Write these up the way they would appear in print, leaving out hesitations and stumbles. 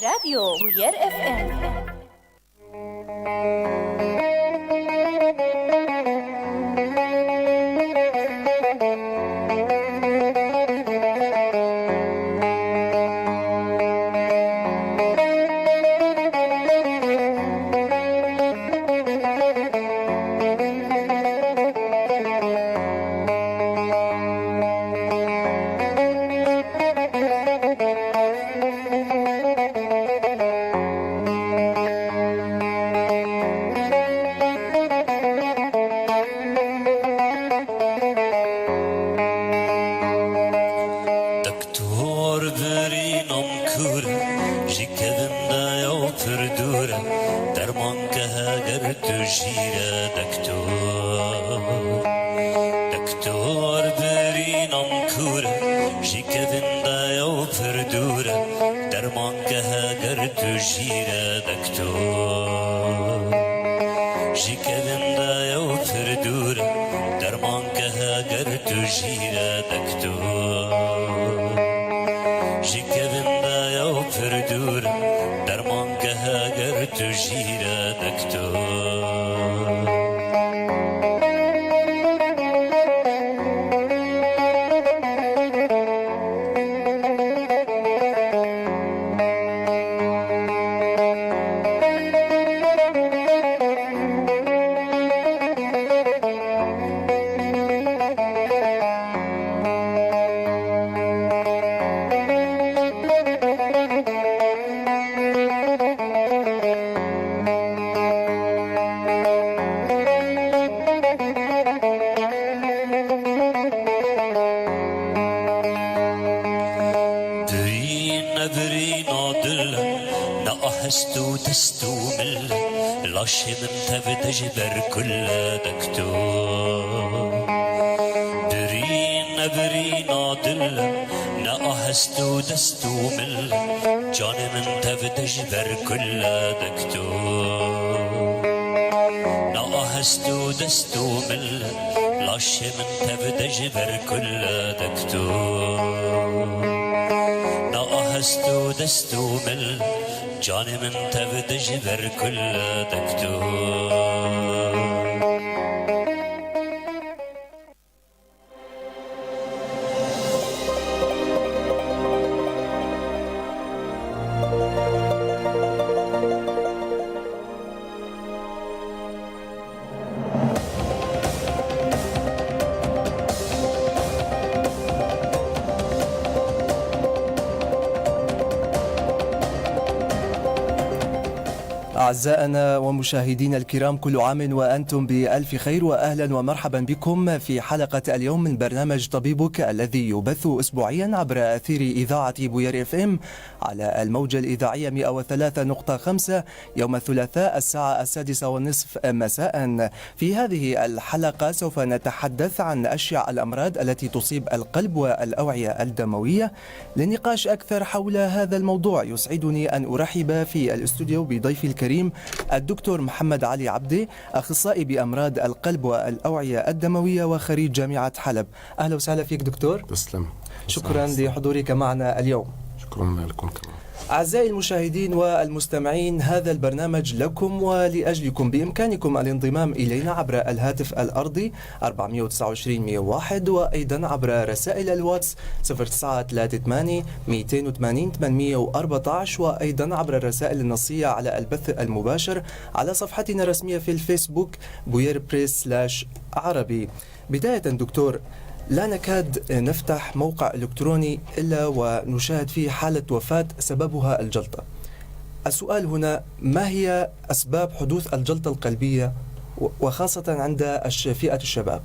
راديو بوير اف ام. تجبر كل دكتور برين عدل نأهستو دستو مل جان من تجبر كل دكتور نأهستو دستو مل لاش من تجبر كل دكتور نأهستو دستو مل جان من تجبر كل دكتور. أعزائنا ومشاهدينا الكرام، كل عام وأنتم بألف خير، وأهلا ومرحبا بكم في حلقة اليوم من برنامج طبيبك الذي يبث أسبوعيا عبر أثير إذاعة بوير اف ام على الموجة الإذاعية 103.5 يوم الثلاثاء الساعة 6:30 مساء. في هذه الحلقة سوف نتحدث عن أشيع الأمراض التي تصيب القلب والأوعية الدموية. للنقاش أكثر حول هذا الموضوع يسعدني أن أرحب في الاستوديو بضيفي الكريم الدكتور محمد علي عبدي، أخصائي بأمراض القلب والأوعية الدموية وخريج جامعة حلب. أهلا وسهلا فيك دكتور. تسلم. شكرا لحضورك معنا اليوم. شكرا لكم كمان. أعزائي المشاهدين والمستمعين، هذا البرنامج لكم ولأجلكم. بإمكانكم الانضمام إلينا عبر الهاتف الأرضي 429 101 وأيضا عبر رسائل الواتس 0938 280 814 وأيضا عبر الرسائل النصية على البث المباشر على صفحتنا الرسمية في الفيسبوك بوير بريس /عربي. بداية دكتور، لا نكاد نفتح موقع إلكتروني إلا ونشاهد فيه حالة وفاة سببها الجلطة. السؤال هنا، ما هي أسباب حدوث الجلطة القلبية وخاصة عند فئة الشباب؟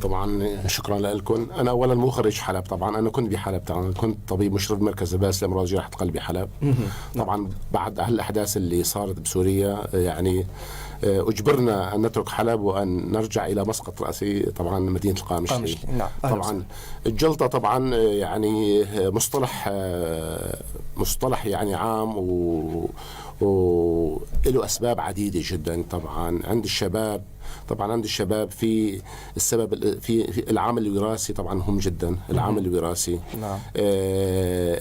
طبعا شكرا لكم. أنا أولا مو خريج حلب، طبعا أنا كنت بحلب، طبعا كنت طبيب مشرف مركز الباس لأمراض جراحة قلب بحلب. طبعا بعد الأحداث اللي صارت بسوريا يعني أجبرنا أن نترك حلب وأن نرجع إلى مسقط رأسي، طبعا مدينة القامشلي. نعم. طبعا الجلطة طبعا يعني مصطلح يعني عام وله أسباب عديدة جدا. طبعا عند الشباب طبعا عند الشباب في السبب في العامل الوراثي طبعا مهم جدا. العامل الوراثي، نعم.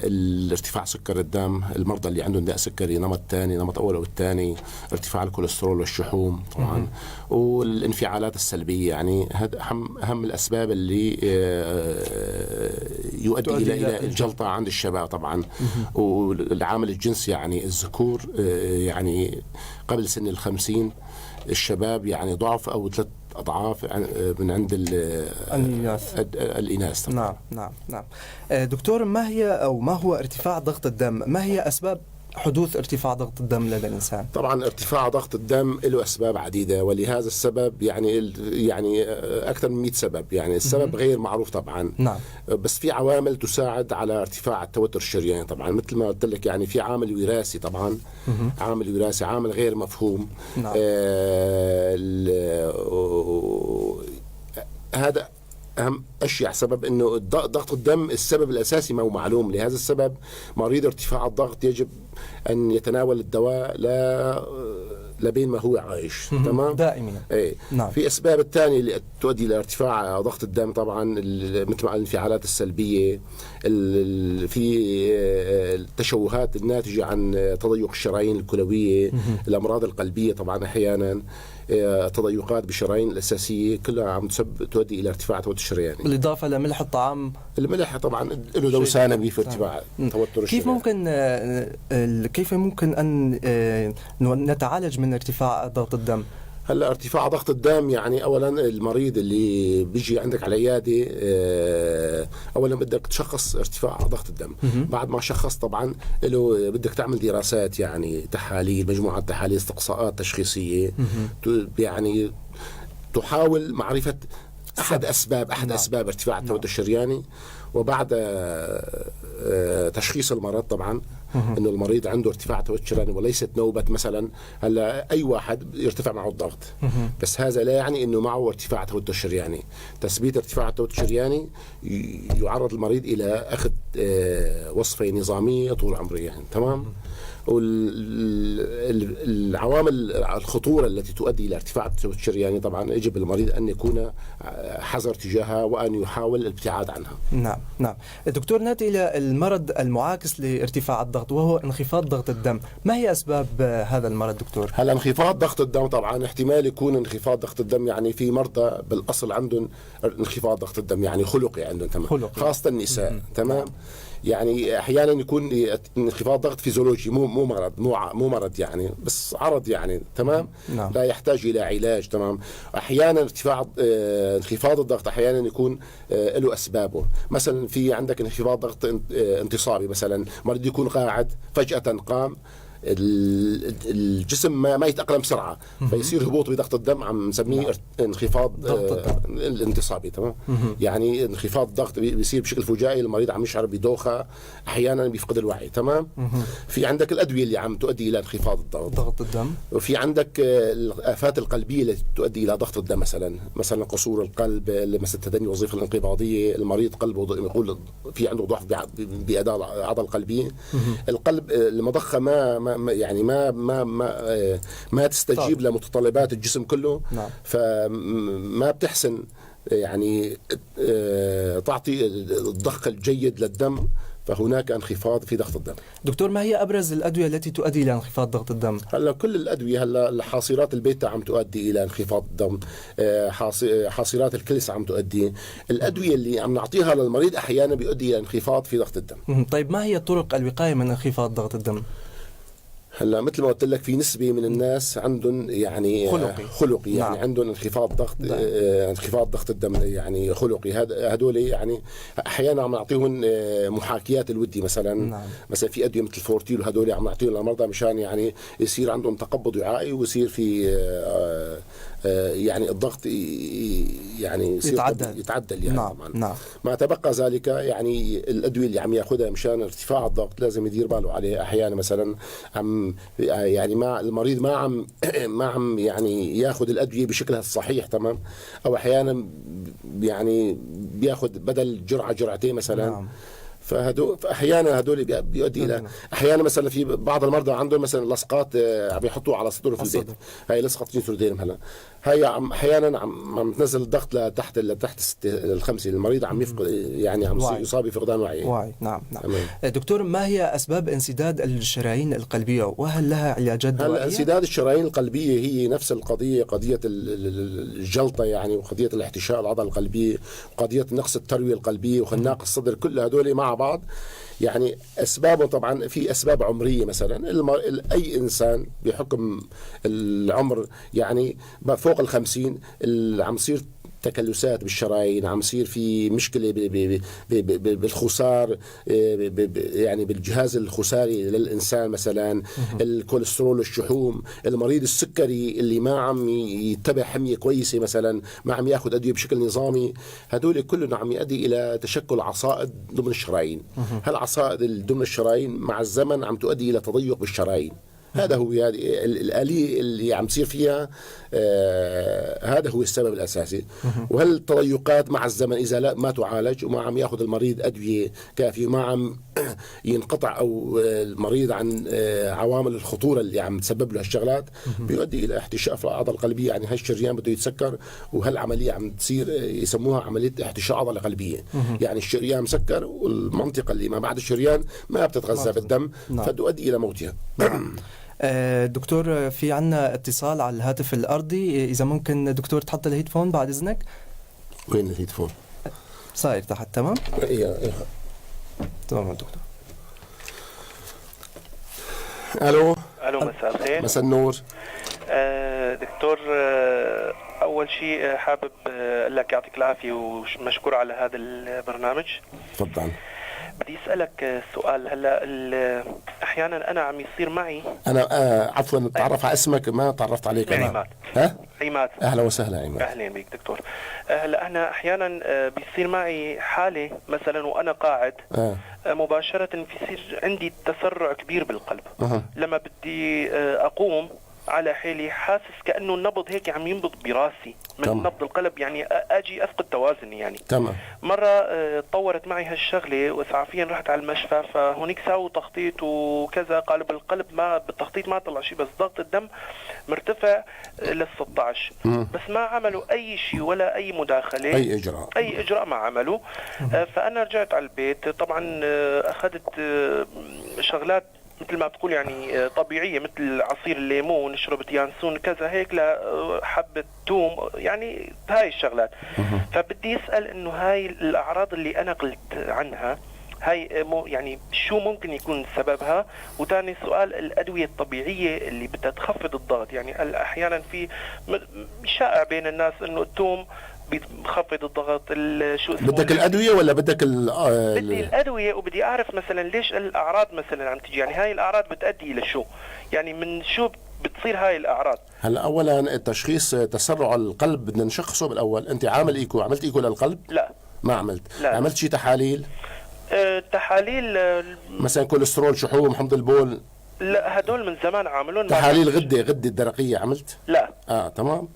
الارتفاع سكر الدم، المرضى اللي عندهم داء سكري نمط ثاني، نمط اول او الثاني، ارتفاع الكوليسترول والشحوم طبعا، والانفعالات السلبيه. يعني هذا اهم الاسباب اللي يؤدي الى الجلطه عند الشباب طبعا. والعامل الجنسي يعني الذكور يعني قبل سن ال50 الشباب يعني ضعف او 3 أضعاف من عند الإناث. نعم نعم نعم. دكتور، ما هو ارتفاع ضغط الدم؟ ما هي أسباب حدوث ارتفاع ضغط الدم لدى الإنسان؟ طبعا ارتفاع ضغط الدم له أسباب عديدة، ولهذا السبب يعني أكثر من 100 سبب. يعني السبب غير معروف طبعا. نعم. بس في عوامل تساعد على ارتفاع التوتر الشرياني طبعا. مثل ما قلت لك يعني في عامل وراثي طبعا. عامل وراثي، عامل غير مفهوم. نعم. هذا أهم أشياء سبب إنه ضغط الدم السبب الأساسي ما هو معلوم. لهذا السبب مريض ارتفاع الضغط يجب أن يتناول الدواء لبين ما هو عايش. تمام دائما. ايه. نعم. في أسباب الثانية اللي تؤدي إلى ارتفاع ضغط الدم طبعا مثل الانفعالات السلبية، في التشوهات الناتجة عن تضيق الشرايين الكلوية، الأمراض القلبية طبعا أحيانا، تضيقات بالشرايين الأساسية، كلها عم تؤدي إلى ارتفاع توتر الشرياني. بالإضافة لملح الطعام. الملح طبعا له دور ثانوي في ارتفاع توتر الشرياني. كيف ممكن أن نتعالج من ارتفاع ضغط الدم؟ هلا ارتفاع ضغط الدم يعني اولا المريض اللي بيجي عندك على العياده اولا بدك تشخص ارتفاع ضغط الدم. بعد ما شخص طبعا له بدك تعمل دراسات، يعني تحاليل، مجموعه تحاليل، استقصاءات تشخيصيه، يعني تحاول معرفه احد اسباب ارتفاع التوتر الشرياني. وبعد تشخيص المرض طبعا انه المريض عنده ارتفاع توتر شرياني وليست نوبه مثلا. هلا اي واحد يرتفع معه الضغط، بس هذا لا يعني انه معه ارتفاع توتر شرياني. تثبيت ارتفاع التوتر الشرياني يعرض المريض الى اخذ وصفه نظاميه طول عمريه. تمام. والعوامل الخطورة التي تؤدي إلى ارتفاع التوتر الشرياني طبعا يجب المريض أن يكون حذر تجاهها وأن يحاول الابتعاد عنها. نعم نعم. دكتور، نأتي إلى المرض المعاكس لارتفاع الضغط وهو انخفاض ضغط الدم. ما هي أسباب هذا المرض دكتور؟ هلا انخفاض ضغط الدم طبعا احتمال يكون انخفاض ضغط الدم، يعني في مرضى بالأصل عندهم انخفاض ضغط الدم يعني خلقي عندهم. تمام. خاصة النساء. تمام. يعني احيانا يكون انخفاض ضغط فيزيولوجي، مو مرض يعني، بس عرض يعني. تمام. نعم. لا يحتاج الى علاج. تمام. احيانا ارتفاع انخفاض الضغط احيانا يكون له اسبابه. مثلا في عندك انخفاض ضغط انتصابي، مثلا مريض يكون قاعد فجأة قام، الجسم ما يتأقلم بسرعة فيصير هبوط بضغط الدم، عم نسميه انخفاض الانتصابي. تمام. يعني انخفاض الضغط بيصير بشكل فجائي، المريض عم يشعر بدوخة، احيانا بيفقد الوعي. تمام. في عندك الأدوية اللي عم تؤدي إلى انخفاض ضغط الدم، وفي عندك الآفات القلبية التي تؤدي إلى ضغط الدم، مثلا قصور القلب، مثلا تدني الوظيفة الانقباضية، المريض قلبه يقول في عنده ضعف بأداء العضلة القلبية، القلب المضخة ما تستجيب لمتطلبات الجسم كله. نعم. فما بتحسن يعني تعطي الضخ الجيد للدم، فهناك انخفاض في ضغط الدم. دكتور، ما هي أبرز الأدوية التي تؤدي إلى انخفاض ضغط الدم؟ هلا كل الأدوية، هلا الحاصيرات البيتا عم تؤدي إلى انخفاض الدم، حاصيرات الكلس عم تؤدي. الأدوية اللي عم نعطيها للمريض أحيانا بيؤدي إلى انخفاض في ضغط الدم. طيب، ما هي طرق الوقاية من انخفاض ضغط الدم؟ هلا مثل ما قلت لك في نسبة من الناس عندهم يعني خلقي يعني. نعم. عندهم انخفاض ضغط الدم يعني خلقي. هدول يعني احيانا عم نعطيهم محاكيات الودي مثلا. نعم. مثلا في ادويه مثل فورتيل، هدول عم نعطيهم للمرضى مشان يعني يصير عندهم تقبض وعائي ويصير في يعني الضغط يعني يتعدل يعني. نعم. نعم. ما تبقى ذلك يعني الادويه اللي عم ياخذها مشان ارتفاع الضغط لازم يدير باله عليه. احيانا مثلا عم يعني المريض ما عم يعني ياخذ الادويه بشكلها الصحيح. تمام. او احيانا يعني بياخذ بدل جرعه جرعتين مثلا. نعم. فاحيانا هدول بيؤدي الى احيانا مثلا في بعض المرضى عندهم مثلا لصقات عم يحطوها على صدره في البيت. هاي لصقه نيتروديرم. هي احيانا عم تنزل الضغط لتحت الخمسة، المريض عم يفقد يعني عم يصاب بفقدان وعي. نعم. دكتور، ما هي اسباب انسداد الشرايين القلبية وهل لها علاجات دوائية؟ انسداد الشرايين القلبية هي نفس القضية، قضية الجلطة يعني، وقضية الاحتشاء العضلة القلبية، وقضية نقص التروية القلبية، وخناق الصدر، كل هذول مع بعض يعني أسبابه. طبعا في أسباب عمرية مثلا، أي إنسان بحكم العمر يعني فوق 50 عم يصير تكلسات بالشرايين، عم يصير في مشكلة بالخسار يعني بالجهاز الخساري للإنسان مثلا، الكوليسترول، الشحوم، المريض السكري اللي ما عم يتبع حمية كويسة مثلا، ما عم ياخذ أدوية بشكل نظامي، هدول كلهم عم يؤدي إلى تشكل عصائد ضمن الشرايين. هالعصائد ضمن الشرايين مع الزمن عم تؤدي إلى تضيق بالشرايين. هذا هو الآلية اللي عم تصير فيها، هذا هو السبب الأساسي. وهالتضيقات مع الزمن إذا ما تعالج وما عم يأخذ المريض أدوية كافية، وما عم ينقطع أو المريض عن عوامل الخطورة اللي عم تسبب له هالشغلات، بيؤدي إلى احتشاء في العضلة القلبية. يعني هالشريان بده يتسكر، وهالعملية عم تصير يسموها عملية احتشاء عضلة قلبية. يعني الشريان مسكر، والمنطقة اللي ما بعد الشريان ما بتتغذى بالدم، فتؤدي إلى موتها. دكتور، في عنا اتصال على الهاتف الأرضي، إذا ممكن دكتور تحط الهيدفون بعد إذنك. وين الهيدفون؟ صاير تحت. تمام. تمام دكتور. ألو، مساء الخير. مساء النور. دكتور، أول شيء حابب أقول لك يعطيك العافية ومشكور على هذا البرنامج. تفضل. بدي أسألك سؤال. هلا أحيانا أنا عم يصير معي، أنا عفوا تعرف على اسمك، ما تعرفت عليك أنا. عماد. عماد. أهلا وسهلا عماد. أهلا بك دكتور. هلا أنا أحيانا بيصير معي حالة مثلا وأنا قاعد مباشرة بيصير عندي تسرع كبير بالقلب. لما بدي أقوم على حالي حاسس كأنه النبض هيك عم ينبض براسي من نبض القلب، يعني أجي أفقد توازني يعني. تمام. مرة طورت معي هالشغلة وإسعافيا رحت على المشفى، فهونيك ساووا تخطيط وكذا، قالوا بالقلب ما بالتخطيط ما طلع شيء، بس ضغط الدم مرتفع لل16، بس ما عملوا أي شيء ولا أي مداخلة، أي إجراء ما عملوا. فأنا رجعت على البيت، طبعا أخذت شغلات مثل ما بتقول يعني طبيعية، مثل عصير الليمون، شربت يانسون كذا هيك، لحبة توم، يعني هاي الشغلات. فبدي أسأل إنه هاي الأعراض اللي أنا قلت عنها هاي يعني شو ممكن يكون سببها؟ وثاني سؤال، الأدوية الطبيعية اللي بدها تخفض الضغط، يعني أحيانا في شائع بين الناس إنه التوم بيخفض الضغط. شو اسمه؟ بدك الأدوية ولا بدك بدي الأدوية، وبدي أعرف مثلا ليش الأعراض مثلا عم تجي، يعني هاي الأعراض بتؤدي إلى شو، يعني من شو بتصير هاي الأعراض؟ هلا أولا التشخيص تسرع القلب بدنا نشخصه بالأول. أنت عملت إيكو للقلب؟ لا ما عملت. لا. عملت شي تحاليل؟ تحاليل مثلا كوليسترول، شحوم، حمض البول؟ لا هدول من زمان عاملون. تحاليل غدة الدرقية عملت؟ لا. تمام.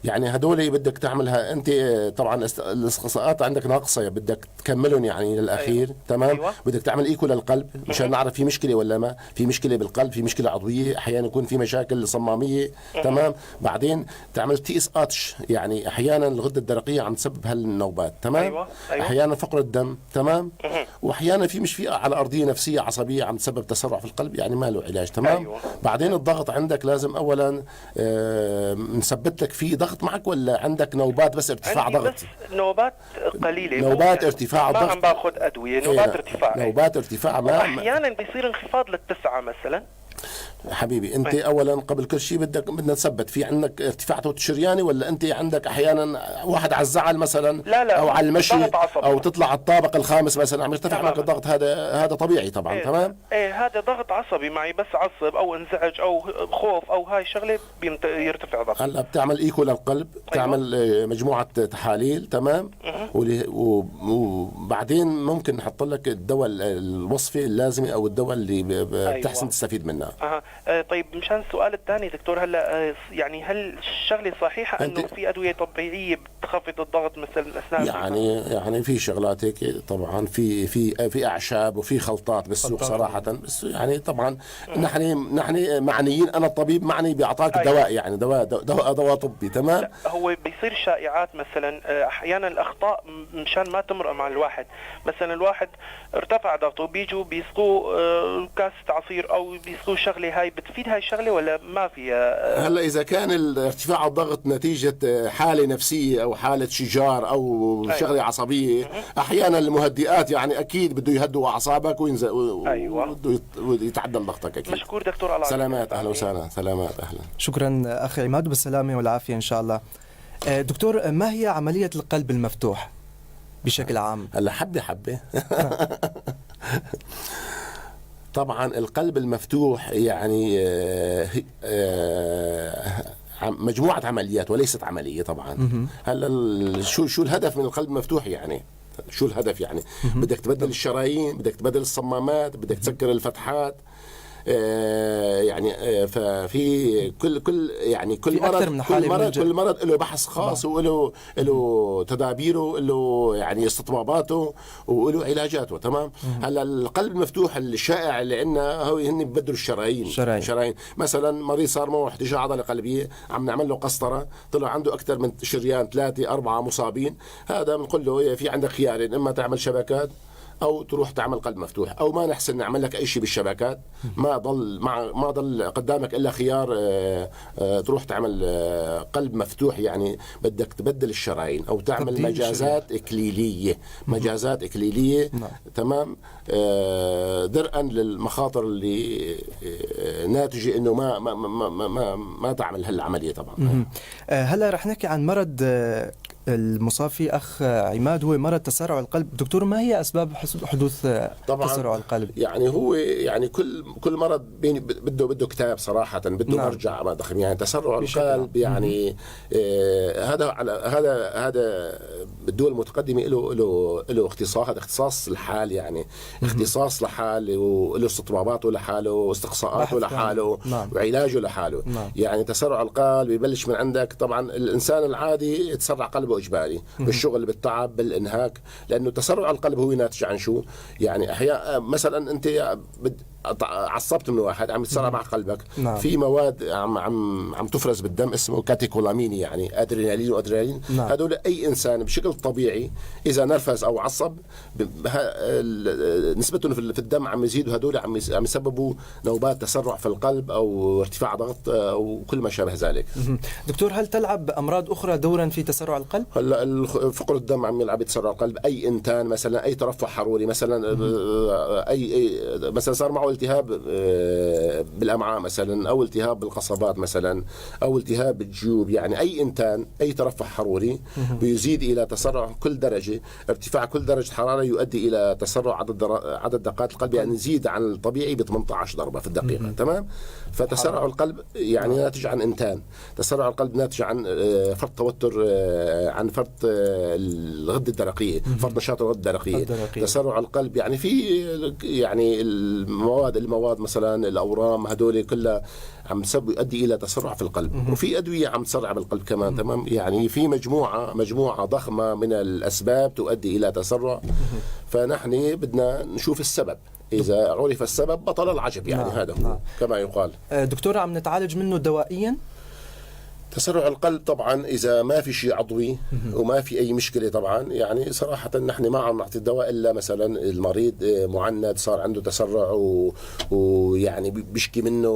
يعني هدول بدك تعملها انت. طبعا الاستقصاءات عندك ناقصة، بدك تكملهم يعني للأخير. تمام. بدك تعمل ايكو للقلب مشان نعرف في مشكلة ولا ما في مشكلة بالقلب، في مشكلة عضوية، احيانا يكون في مشاكل صمامية. تمام. بعدين تعمل TSH، يعني احيانا الغدة الدرقية عم تسبب هالنوبات. تمام. احيانا فقر الدم. تمام. واحيانا في على أرضية نفسية عصبية عم تسبب تسرع في القلب، يعني ما له علاج. تمام. بعدين الضغط عندك لازم اولا نثبت لك في ضغط معك، ولا عندك نوبات بس ارتفاع ضغط؟ بس نوبات قليله، نوبات ارتفاع ضغط، ما عم باخذ ادويه، نوبات ارتفاع. نوبات ارتفاع. ما احيانا بيصير انخفاض لل9 مثلا. حبيبي انت اولا قبل كل شيء بدنا نثبت في عندك ارتفاع توت شرياني، ولا انت عندك احيانا واحد على الزعل مثلا؟ لا او على المشي او تطلع على الطابق الخامس مثلا عم يرتفع معك الضغط، هذا طبيعي طبعا. تمام. هذا ضغط عصبي معي، بس عصب او انزعج او خوف او هاي شغله يرتفع ضغط. هلا بتعمل ايكو للقلب. تعمل مجموعه تحاليل. تمام. وبعدين ممكن نحط لك الدواء الوصفي اللازم او الدواء اللي بتحسن تستفيد منه. طيب مشان السؤال الثاني دكتور، هلا يعني هل الشغله صحيحه انه في ادويه طبيعيه بتخفض الضغط مثلا اثناء يعني في شغلات هيك طبعا، في اعشاب وفي خلطات بالسوق صراحه، بس يعني طبعا نحن معنيين، انا الطبيب معني باعطاك دواء، يعني دواء طبي تمام. لا هو بيصير شائعات مثلا احيانا الاخطاء مشان ما تمرق مع الواحد، مثلا الواحد ارتفع ضغطه بيجوا بيسقوا كاسه عصير او بيسقوا شغله، هاي بتفيد هاي الشغله ولا ما فيها؟ هلا اذا كان ارتفاع الضغط نتيجه حاله نفسيه او حاله شجار او شغله عصبيه، احيانا المهدئات يعني اكيد بده يهدوا اعصابك وينزل بده يتعدل ضغطك اكيد. مشكور دكتور، الله سلامات، اهلا وسهلا، سلامات، اهلا. شكرا اخي عماد، بالسلامه والعافيه ان شاء الله. دكتور، ما هي عمليه القلب المفتوح بشكل عام؟ هلا حبه طبعا القلب المفتوح يعني مجموعة عمليات وليست عملية طبعا. هلا شو الهدف من القلب المفتوح؟ يعني شو الهدف؟ يعني بدك تبدل الشرايين، بدك تبدل الصمامات، بدك تسكر الفتحات، يعني ففي كل مرض له بحث خاص وله تدابيره، له يعني استطباباته وله علاجاته، تمام. هلا القلب المفتوح الشائع اللي عندنا هو هن ببدلوا الشرايين. مثلا مريض صار معه احتجاج عضله قلبيه، عم نعمل له قسطره، طلع عنده اكثر من شريان 3-4 مصابين، هذا بنقول له في عندك خيارين، اما تعمل شبكات او تروح تعمل قلب مفتوح، او ما نحسن نعمل لك اي شيء بالشبكات، ما ضل قدامك الا خيار تروح تعمل قلب مفتوح، يعني بدك تبدل الشرايين او تعمل مجازات اكليليه. تمام، درءا للمخاطر اللي ناتجه انه ما تعمل هالعمليه طبعا. هلا رح نحكي عن مرض المصافي أخ عماد، هو مرض تسارع القلب. دكتور، ما هي أسباب حدوث تسارع القلب؟ يعني هو يعني كل مرض بده كتاب صراحة، بده مرجع ضخم. يعني تسرع القلب يعني هذا بالدول المتقدمة له اختصاص، هذا اختصاص الحال، يعني اختصاص لحال، وله استطباباته لحاله، واستقصاءاته لحاله، وعلاجه لحاله. يعني تسرع القلب يبلش من عندك. طبعا الإنسان العادي يتسرع قلبه إجباري بالشغل، بالتعب، بالإنهاك، لأنه تسرع القلب هو ناتج عن شو؟ يعني أحيانا مثلا أنت عصبت من واحد عم يتسرع مع قلبك، في مواد عم تفرز بالدم اسمه كاتيكولامين، يعني أدرينالين هذول أي إنسان بشكل طبيعي إذا نرفز أو عصب نسبتهم في الدم عم يزيدوا، هذول عم يسببوا نوبات تسرع في القلب أو ارتفاع ضغط أو كل ما شابه ذلك. دكتور، هل تلعب أمراض أخرى دورا في تسرع القلب؟ هلا فقر الدم عم يلعب تسرع القلب. أي إنتان مثلا، أي ترفع حروري مثلا، أي مثلا صار معه التهاب بالأمعاء مثلا، أو التهاب بالقصبات مثلا، أو التهاب بالجيوب، يعني أي إنتان، أي ترفع حروري بيزيد إلى تسرع كل درجة، ارتفاع كل درجة حرارة يؤدي إلى تسرع عدد دقات القلب، يعني يزيد عن الطبيعي ب 18 ضربة في الدقيقة. تمام. فتسرع القلب يعني ناتج عن إنتان. تسرع القلب ناتج عن فرط توتر، عن فرط الغدة الدرقية، فرط نشاط الغدة الدرقية. تسرع القلب يعني في يعني المواد مثلا الأورام، هدول كلها عم يؤدي إلى تسرع في القلب. وفي أدوية عم تسرع بالقلب كمان. تمام. يعني في مجموعة ضخمة من الأسباب تؤدي إلى تسرع، فنحن بدنا نشوف السبب. إذا عرف السبب بطل العجب، يعني هذا هو كما يقال. دكتور، عم نتعالج منه دوائيا؟ تسرع القلب طبعا إذا ما في شيء عضوي وما في أي مشكلة، طبعا يعني صراحة نحن ما عم نعطي الدواء إلا مثلا المريض معند صار عنده تسرع ويعني بيشكي منه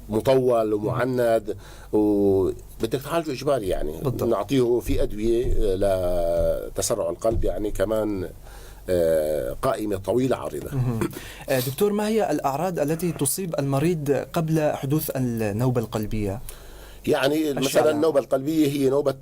مطول ومعند وبدك تعالجه إجباري، يعني نعطيه في أدوية لتسرع القلب، يعني كمان قائمة طويلة عريضة. دكتور، ما هي الأعراض التي تصيب المريض قبل حدوث النوبة القلبية؟ يعني مثلا النوبة القلبية هي نوبة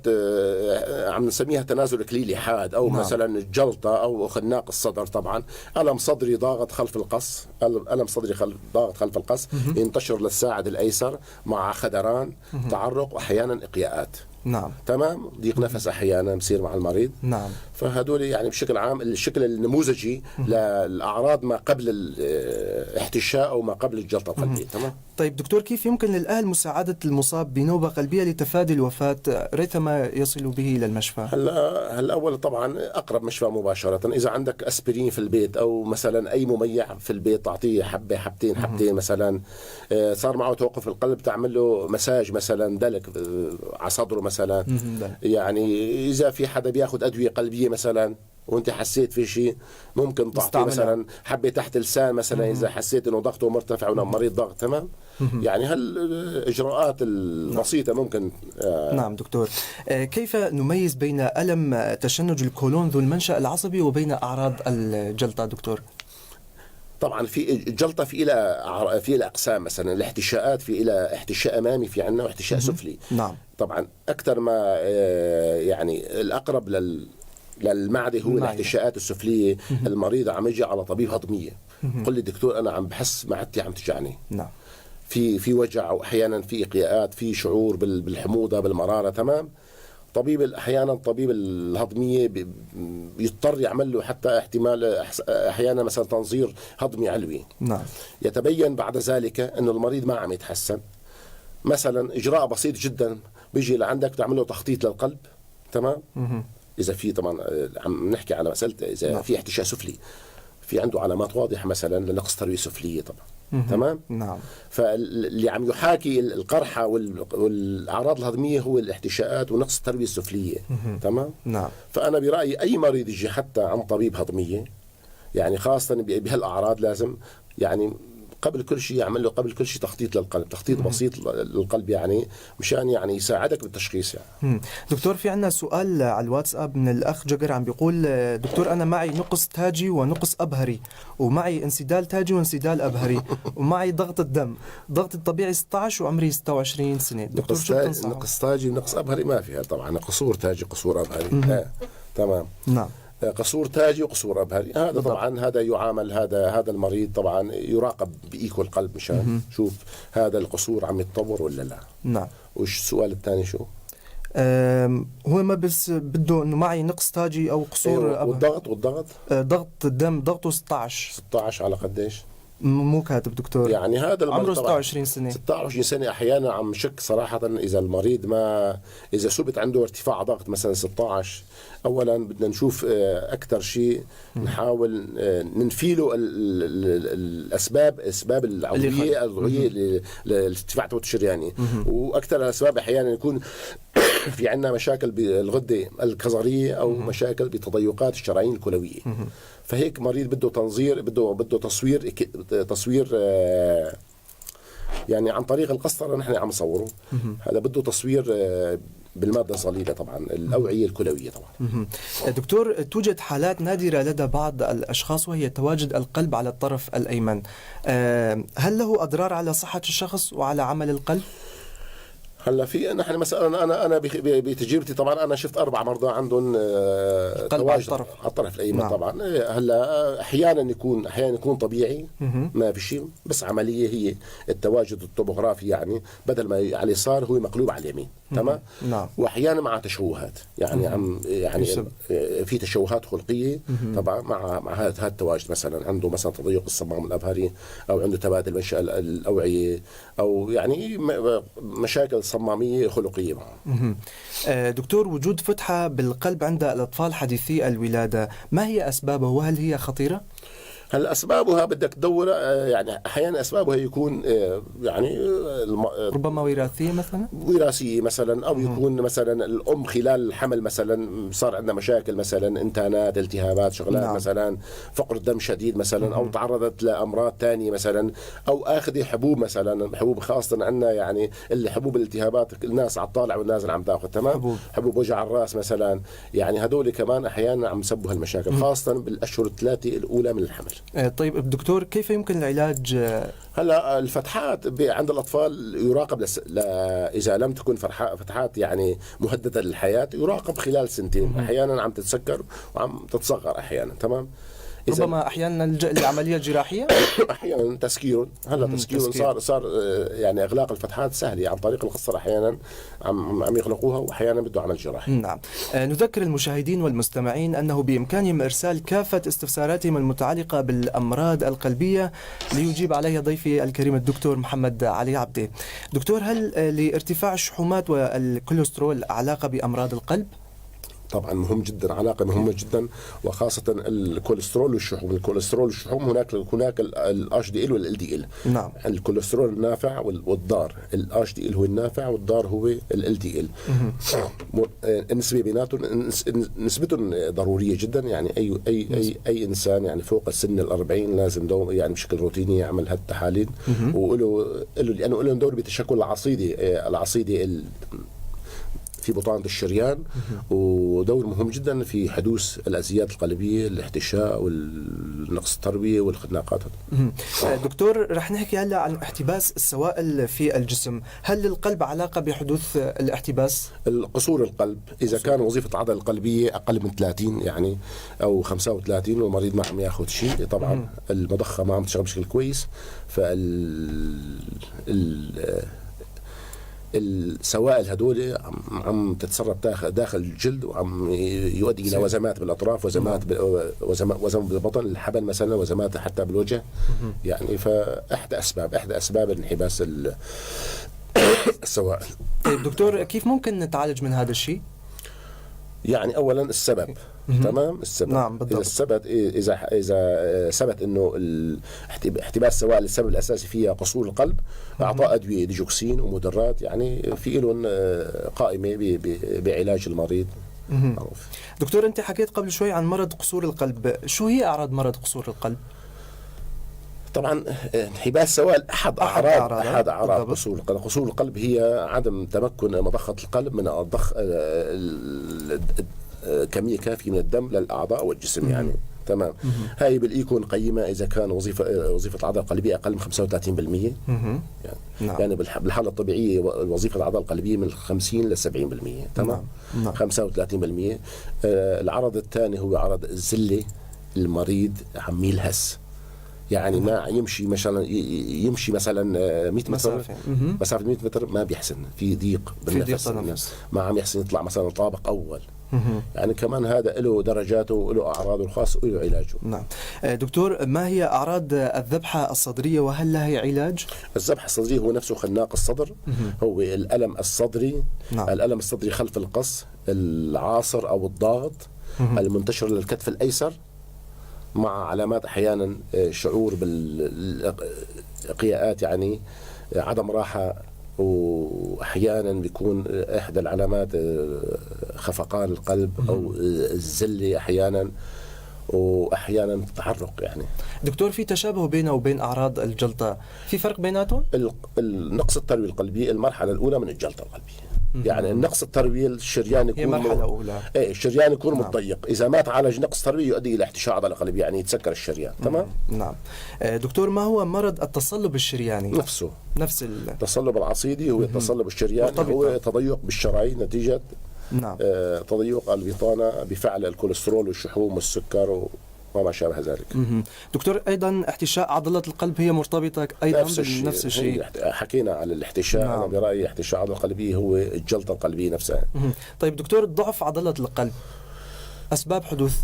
عم نسميها تنازل إكليلي حاد، أو مثلا جلطة أو خناق الصدر. طبعا ألم صدري ضاغط خلف القص، ألم صدري ضاغط خلف القص، ينتشر للساعد الأيسر مع خدران، تعرق، وأحيانا إقياءات. نعم. تمام. ضيق نفس احيانا بصير مع المريض. نعم. فهدول يعني بشكل عام الشكل النموذجي للاعراض ما قبل الاحتشاء او ما قبل الجلطه القلبيه. تمام. طيب دكتور، كيف يمكن للأهل مساعدة المصاب بنوبة قلبية لتفادي الوفاة ريثما يصل به إلى المشفى؟ هلا أول طبعا أقرب مشفى مباشرة. إذا عندك أسبرين في البيت أو مثلا أي مميع في البيت تعطيه حبة حبتين مثلا. صار معه توقف القلب تعمل له مساج مثلا دلك على صدره مثلا. يعني إذا في حدا بياخذ أدوية قلبية مثلا وانت حسيت في شيء ممكن تعطيه مثلا حبه تحت اللسان مثلا اذا حسيت انه ضغطه مرتفع وانه مريض ضغط. تمام. يعني هالاجراءات البسيطه ممكن. نعم دكتور، كيف نميز بين الم تشنج الكولون ذو المنشأ العصبي وبين اعراض الجلطه دكتور؟ طبعا في الجلطه في الى اقسام. مثلا الاحتشاءات في الى احتشاء امامي في عندنا واحتشاء سفلي. نعم. طبعا اكثر ما يعني الاقرب للمعدة هو الاحتشاءات السفلية. المريض عم يجي على طبيب هضمية قل لي دكتور أنا عم بحس معدتي عم تجعني. نعم. في وجع أو أحيانا في إقياءات في شعور بالحموضة بالمرارة. تمام. أحيانا طبيب الهضمية يضطر يعمل له حتى احتمال أحيانا مثلا تنظير هضمي علوي. نعم. يتبين بعد ذلك أنه المريض ما عم يتحسن. مثلا إجراء بسيط جدا بيجي لعندك تعمل له تخطيط للقلب. تمام. إذا في طبعا عم نحكي على مسألة إذا نعم. في احتشاء سفلي في عنده علامات واضحة مثلا لنقص تروية سفلية طبعا. تمام. نعم. فاللي عم يحاكي القرحة والأعراض الهضمية هو الاحتشاءات ونقص التروية السفلية. تمام. نعم. فأنا برأيي أي مريض يجي حتى عن طبيب هضمية يعني خاصة بهالأعراض لازم يعني قبل كل شيء يعمل له قبل كل شيء تخطيط للقلب، تخطيط بسيط للقلب يعني مشان يعني يساعدك بالتشخيص يعني. دكتور، في عنا سؤال على الواتساب من الأخ جقر عم بيقول دكتور أنا معي نقص تاجي ونقص أبهري ومعي انسدال تاجي وانسدال أبهري ومعي ضغط الدم، ضغط الطبيعي 16 وعمري 26 سنة. دكتور شو بتنصح؟ نقص تاجي ونقص أبهري ما فيها طبعا، قصور تاجي قصور أبهري. تمام. نعم. قصور تاجي وقصور أبهري هذا بالضبط. طبعا هذا يعامل هذا المريض طبعا يراقب بإيكو القلب مشان شوف هذا القصور عم يتطور ولا لا. نعم. وش السؤال الثاني شو؟ هو ما بس بده انه معي نقص تاجي او قصور والضغط ضغط الدم ضغطه 16 على قديش؟ مو كاتب دكتور. يعني هذا عمره 26 سنة. 26 سنة أحيانا عم شك صراحة إذا المريض إذا ثبت عنده ارتفاع ضغط مثلا 16 أولا بدنا نشوف أكثر شيء نحاول ننفيله أسباب العضوية لارتفاع التوتر الشرياني. وأكثر الأسباب أحيانا يكون في عندنا مشاكل بالغدة الكظرية أو مشاكل بتضيقات الشرايين الكلوية. فهيك مريض بده تنظير بده تصوير يعني عن طريق القسطرة نحن عم نصوره. هذا بده تصوير بالمادة الصليلة طبعا الأوعية الكلوية طبعا. دكتور، توجد حالات نادرة لدى بعض الأشخاص وهي تواجد القلب على الطرف الأيمن، هل له أضرار على صحة الشخص وعلى عمل القلب؟ هلا في نحن مثلا انا بتجربتي طبعا انا شفت 4 مرضى عندهم تواجد على الطرف الايمن. نعم. طبعا هلا احيانا يكون طبيعي ما في شيء، بس عمليه هي التواجد الطبوغرافي يعني بدل ما على اليسار هو مقلوب على اليمين. تمام. نعم. واحيانا مع تشوهات يعني في تشوهات خلقيه طبعا مع هذا التواجد، مثلا عنده مثلا تضيق الصمام الابهري او عنده تبادل منشأ الاوعيه او يعني مشاكل صمامية خلقية معه. دكتور، وجود فتحة بالقلب عند الأطفال حديثي الولادة ما هي أسبابه وهل هي خطيرة؟ هل أسبابها بدك تدور يعني أحيانا أسبابها يكون يعني ربما وراثية مثلا أو يكون مثلا الأم خلال الحمل مثلا صار عندنا مشاكل مثلا انتانات التهابات شغلات. نعم. مثلا فقر دم شديد مثلا أو تعرضت لأمراض تانية مثلا أو أخذ حبوب مثلا حبوب خاصة عندنا يعني اللي حبوب الالتهابات الناس على الطالع والنازل عم تاخذ. تمام. حبوب وجع الرأس مثلا يعني هدول كمان أحيانا عم يسببوا هالمشاكل خاصة بالأشهر الثلاثة الأولى من الحمل. طيب دكتور، كيف يمكن العلاج؟ هلا الفتحات عند الأطفال يراقب إذا لم تكن فتحات يعني مهددة للحياة يراقب خلال 2 سنين. أحيانا عم تتسكر وعم تتصغر أحيانا. تمام. ربما أحيانا العملية الجراحية احيانا تسكير. هلا تسكير صار يعني اغلاق الفتحات سهله عن طريق القصر، احيانا عم يغلقوها، واحيانا بده عمل جراحي. نعم. نذكر المشاهدين والمستمعين أنه بإمكانهم إرسال كافة استفساراتهم المتعلقة بالأمراض القلبية ليجيب عليها ضيفي الكريم الدكتور محمد علي عبده. دكتور، هل لارتفاع الشحومات والكوليسترول علاقة بأمراض القلب؟ طبعا مهم جدا، علاقه مهمه جدا، وخاصه الكوليسترول والشحوم. الكوليسترول والشحوم هناك الاتش دي ال والال دي ال. نعم. الكوليسترول النافع والضار، الاتش دي ال هو النافع والضار هو الال دي ال. النسبه بيناتهم نسبتهم ضروريه جدا، يعني اي انسان يعني فوق السن ال40 لازم يعني بشكل روتيني يعمل هالتحاليل، لانه له دور بتشكل العصيده في بطانة الشريان، ودور مهم جدا في حدوث الأذيات القلبية، الاحتشاء والنقص التربية والخناقات. دكتور، رح نحكي هلا عن احتباس السوائل في الجسم. هل للقلب علاقة بحدوث الاحتباس؟ قصور القلب إذا كان وظيفة العضلة القلبية أقل من 30 يعني أو 35 والمريض ما عم ياخذ شيء، طبعا المضخة ما عم تشتغل بشكل كويس، السوائل هدول عم تتسرب داخل الجلد، وعم يؤدي الى وزمات بالاطراف، وزم بالبطن، الحبل مثلا، وزمات حتى بالوجه يعني. فاحدى اسباب الانحباس السوائل. طيب دكتور، كيف ممكن نتعالج من هذا الشيء؟ يعني اولا السبب. تمام. السبب. نعم بالضبط. اذا ثبت انه احتباس السوائل السبب الاساسي فيها قصور القلب، اعطاء ادويه ديجوكسين ومدرات، يعني في لهم قائمه بعلاج المريض. دكتور، انت حكيت قبل شوي عن مرض قصور القلب، شو هي اعراض مرض قصور القلب؟ طبعا انحباس السوائل احد اعراض قصور القلب. قصور القلب هي عدم تمكن مضخه القلب من الضخ كميه كافيه من الدم للاعضاء والجسم يعني. تمام. هاي يكون قيمه اذا كان وظيفه العضله القلبيه اقل من 35%. يعني بالحاله الطبيعيه وظيفه العضله القلبيه من 50 ل 70%. تمام. 35%. العرض الثاني هو عرض الزله، المريض عم يلهس، يعني ما يمشي مثلا 100 متر، مسافه 100 متر ما بيحسن، في ضيق بالنفس، ما عم يحسن يطلع مثلا طابق اول. يعني كمان هذا له درجاته وله اعراضه الخاصه وله علاجه. نعم. دكتور، ما هي اعراض الذبحه الصدريه وهل لها علاج؟ الذبحه الصدريه هو نفسه خناق الصدر، هو الالم الصدري. نعم. الالم الصدري خلف القص، العاصر او الضغط المنتشر للكتف الايسر، مع علامات احيانا شعور بالقياءات، يعني عدم راحه، واحيانا بيكون احدى العلامات خفقان القلب او الزله احيانا، واحيانا تحرق يعني. دكتور، في تشابه بينه وبين اعراض الجلطه، في فرق بيناتهم؟ النقص التروي القلبي المرحله الاولى من الجلطه القلبيه، يعني النقص التروي الشريان يكون مرحله اولى، الشريان يكون متضيق، اذا ما تعالج نقص تروي يؤدي الى احتشاء عضله قلبيه، يعني يتسكر الشريان. تمام. نعم. دكتور، ما هو مرض التصلب الشرياني؟ نفس التصلب العصيدي هو التصلب الشرياني، هو تضيق بالشرايين نتيجه نعم. تضيق البطانه بفعل الكوليسترول والشحوم والسكر وما شابه ذلك. دكتور، ايضا احتشاء عضلات القلب هي مرتبطه ايضا بنفس الشيء. حكينا على الاحتشاء. نعم. انا برايي احتشاء العضله القلبيه هو الجلطه القلبيه نفسها. طيب دكتور، ضعف عضله القلب، اسباب حدوث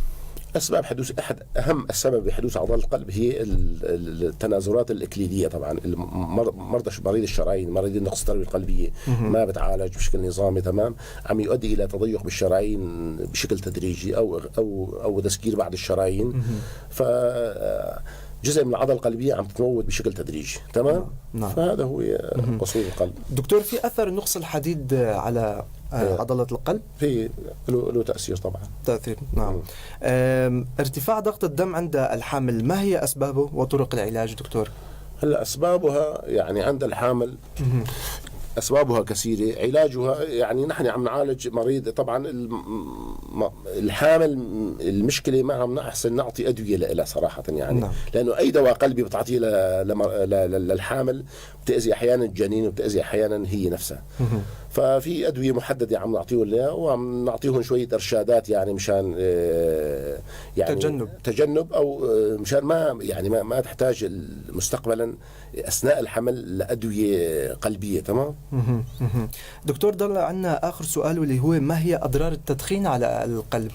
احد اهم السبب بحدوث عضله القلب هي التنازلات الاكليديه. طبعا مريض الشرايين، مريض النقص التروي القلبيه ما بتعالج بشكل نظامي، تمام، عم يؤدي الى تضيق بالشرايين بشكل تدريجي او تسكير بعض الشرايين، ف جزء من العضله القلبيه عم تتموت بشكل تدريجي. تمام. نعم. فهذا هو قصور القلب. دكتور، في اثر نقص الحديد على عضلة القلب؟ في له تأثير طبعا. تأثير. نعم. ارتفاع ضغط الدم عند الحامل، ما هي أسبابه وطرق العلاج دكتور؟ هلا أسبابها يعني عند الحامل أسبابها كثيرة، علاجها يعني نحن عم نعالج مريض. طبعا الحامل المشكلة ما عم نحسن نعطي أدوية لها صراحة يعني. نعم. لأنه أي دواء قلبي بتعطيه للحامل بتأذي أحيانا الجنين وبتأذي أحيانا هي نفسها. ففي ادويه محدده عم نعطيهم لها، وعم نعطيهم شويه ارشادات يعني مشان يعني تجنب او مشان ما يعني ما تحتاج مستقبلا اثناء الحمل لادويه قلبيه. تمام. دكتور، ضل عندنا اخر سؤال واللي هو ما هي اضرار التدخين على القلب؟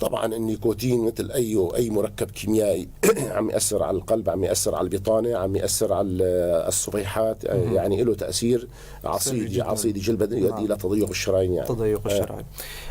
طبعا النيكوتين مثل اي مركب كيميائي عم ياثر على القلب، عم ياثر على البطانه، عم ياثر على الصفيحات، يعني له تاثير عصيدي جدا يؤدي الى تضيق الشرايين يعني. تضيق الشرايين.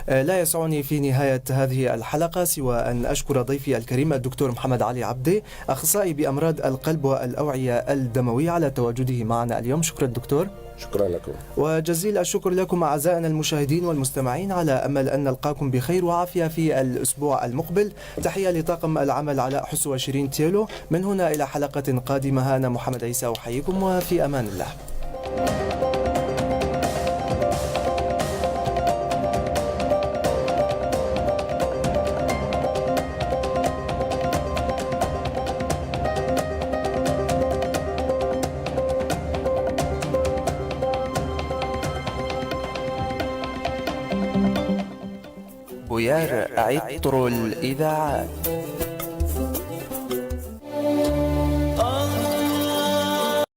لا يسعني في نهايه هذه الحلقه سوى ان اشكر ضيفي الكريم الدكتور محمد علي عبدي، اخصائي بامراض القلب والاوعيه الدمويه، على تواجده معنا اليوم. شكرا دكتور. شكرا لكم. وجزيل الشكر لكم أعزائنا المشاهدين والمستمعين، على أمل أن نلقاكم بخير وعافية في الأسبوع المقبل. تحية لطاقم العمل على حسوة شيرين تيلو. من هنا إلى حلقة قادمة، أنا محمد عيسى أحييكم وفي أمان الله. بويار عطر الإذاعات.